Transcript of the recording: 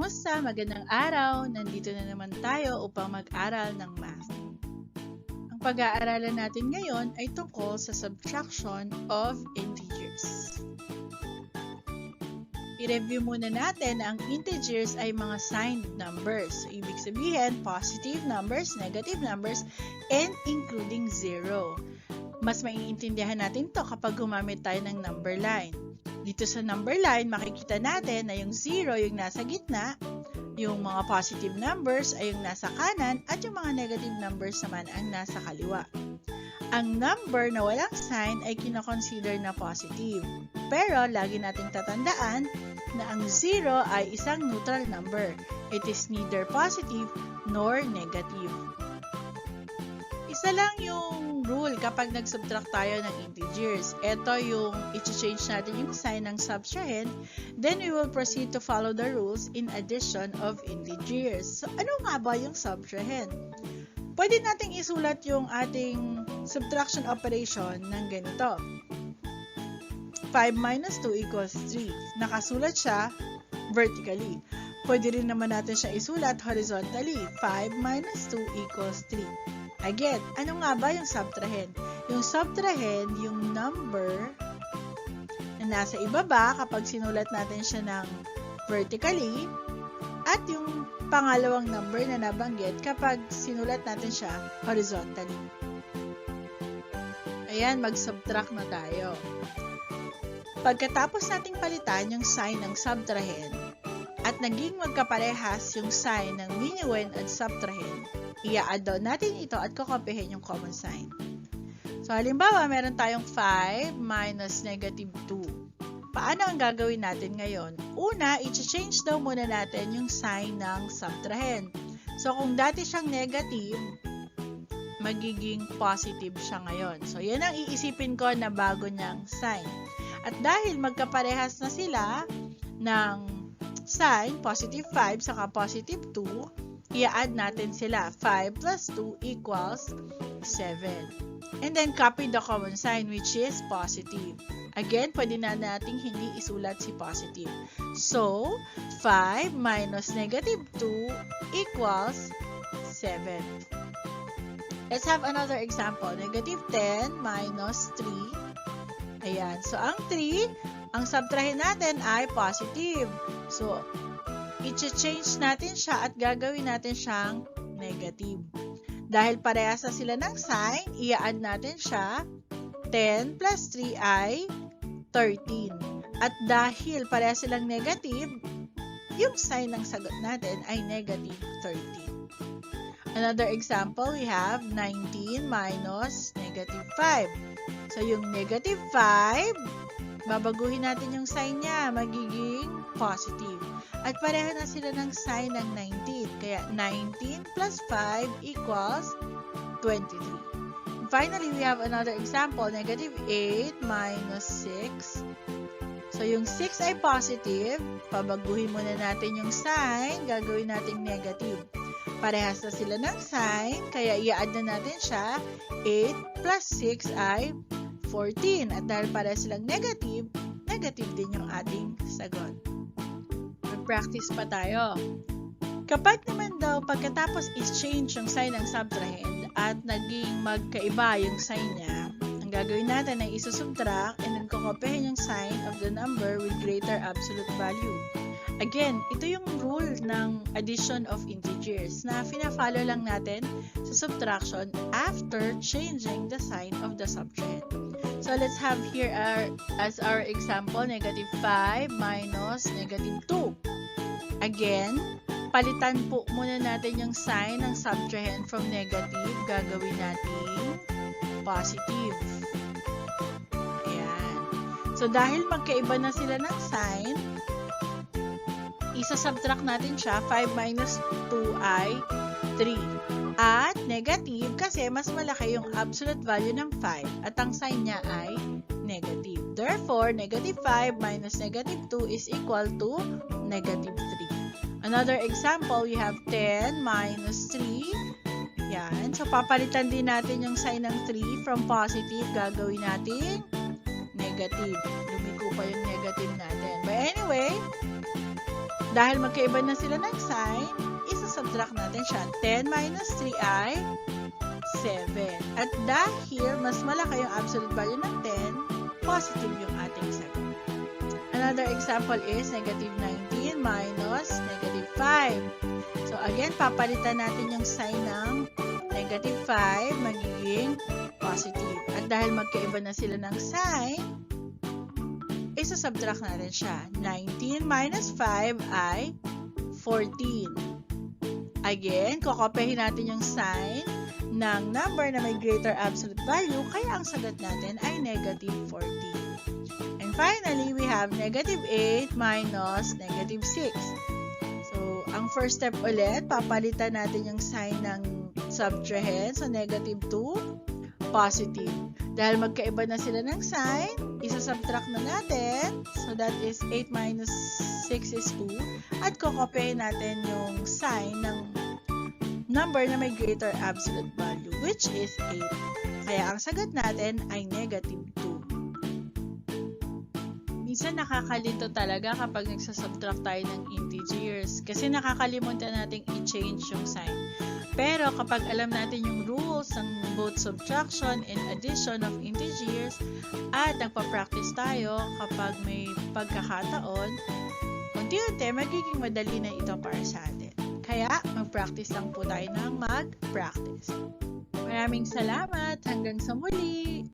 Kamusta? Magandang araw! Nandito na naman tayo upang mag-aral ng math. Ang pag-aaralan natin ngayon ay tungkol sa subtraction of integers. I-review muna natin na ang integers ay mga signed numbers. So, ibig sabihin, positive numbers, negative numbers, and including zero. Mas maiintindihan natin to kapag gumamit tayo ng number line. Dito sa number line, makikita natin na yung 0 yung nasa gitna, yung mga positive numbers ay yung nasa kanan, at yung mga negative numbers naman ang nasa kaliwa. Ang number na walang sign ay kinoconsider na positive. Pero lagi nating tatandaan na ang 0 ay isang neutral number. It is neither positive nor negative. Isa lang yung rule kapag nag-subtract tayo ng integers. Ito yung i-change natin yung sign ng subtrahend. Then we will proceed to follow the rules in addition of integers. So, ano nga ba yung subtrahend? Pwede nating isulat yung ating subtraction operation ng ganito. 5 minus 2 equals 3. Nakasulat siya vertically. Pwede rin naman natin siya isulat horizontally. 5 minus 2 equals 3. Again, ano nga ba yung subtrahend? Yung subtrahend, yung number na nasa ibaba kapag sinulat natin siya ng vertically, at yung pangalawang number na nabanggit kapag sinulat natin siya horizontally. Ayan, mag-subtract na tayo. Pagkatapos nating palitan yung sign ng subtrahend at naging magkaparehas yung sign ng minuend at subtrahend, i-add down natin ito at kukopihin yung common sign. So, halimbawa, meron tayong 5 minus negative 2. Paano ang gagawin natin ngayon? Una, i-change daw muna natin yung sign ng subtrahend. So, kung dati siyang negative, magiging positive siya ngayon. So, yan ang iisipin ko na bago niyang sign. At dahil magkaparehas na sila ng sign, positive 5 saka positive 2, i-add natin sila. 5 plus 2 equals 7. And then, copy the common sign which is positive. Again, pwede na nating hindi isulat si positive. So, 5 minus negative 2 equals 7. Let's have another example. Negative 10 minus 3. Ayan. So, ang 3, ang subtrahin natin ay positive. So, i-change natin siya at gagawin natin siyang negative. Dahil parehas na sila ng sign, i-add natin siya. 10 plus 3 ay 13. At dahil parehas silang negative, yung sign ng sagot natin ay negative 13. Another example, we have 19 minus negative 5. So, yung negative 5, babaguhin natin yung sign niya, magiging positive. At pareha na sila ng sign ng 19. Kaya 19 plus 5 equals 23. And finally, we have another example, negative 8 minus 6. So, yung 6 ay positive. Pabaguhin muna natin yung sign, gagawin natin negative. Parehas na sila ng sign, kaya i-add na natin siya. 8 plus 6 ay 14. At dahil parehas silang negative, negative din yung ating sagot. Mag-practice pa tayo. Kapag naman daw pagkatapos is-change yung sign ng subtrahend at naging magkaiba yung sign niya, ang gagawin natin ay isusubtract and then kukopihin yung sign of the number with greater absolute value. Again, ito yung rule ng addition of integers na fina-follow lang natin sa subtraction after changing the sign of the subtrahend. So, let's have here as our example, negative 5 minus negative 2. Again, palitan po muna natin yung sign ng subtrahend from negative. Gagawin natin positive. Ayan. So, dahil magkaiba na sila ng sign, isa-subtract natin siya. 5 minus 2 ay 3. At negative kasi mas malaki yung absolute value ng 5 at ang sign niya ay negative. Therefore, negative 5 minus negative 2 is equal to negative 3. Another example, we have 10 minus 3. Yan. So, papalitan din natin yung sign ng 3 from positive. Gagawin natin negative. Lumiko pa yung negative natin. But anyway, dahil magkaiba na sila ng sign, isa-subtract natin siya. 10 minus 3 ay 7. At dahil mas malaki yung absolute value ng 10, positive yung ating sagot. Another example is negative 19 minus negative 5. So again, papalitan natin yung sign ng negative 5, magiging positive. At dahil magkaiba na sila ng sign, isa-subtract natin siya. 19 minus 5 ay 14. Again, kokopihin natin yung sign ng number na may greater absolute value, kaya ang sagot natin ay negative 14. And finally, we have negative 8 minus negative 6. So, ang first step ulit, papalitan natin yung sign ng subtrahend. So, negative 2, positive. Dahil magkaiba na sila ng sign, isa-subtract na natin. So, that is 8 minus 6 is 2. At kokopihin natin yung sign ng number na may greater absolute value, which is 8. Kaya ang sagot natin ay negative 2. Minsan nakakalito talaga kapag nagsasubtract tayo ng integers kasi nakakalimutan nating i-change yung sign. Pero kapag alam natin yung rules ng both subtraction and addition of integers at nagpa-practice tayo kapag may pagkakataon, unti-unti magiging madali na ito para sa atin. Kaya mag-practice lang po tayo ng mag-practice. Maraming salamat! Hanggang sa muli!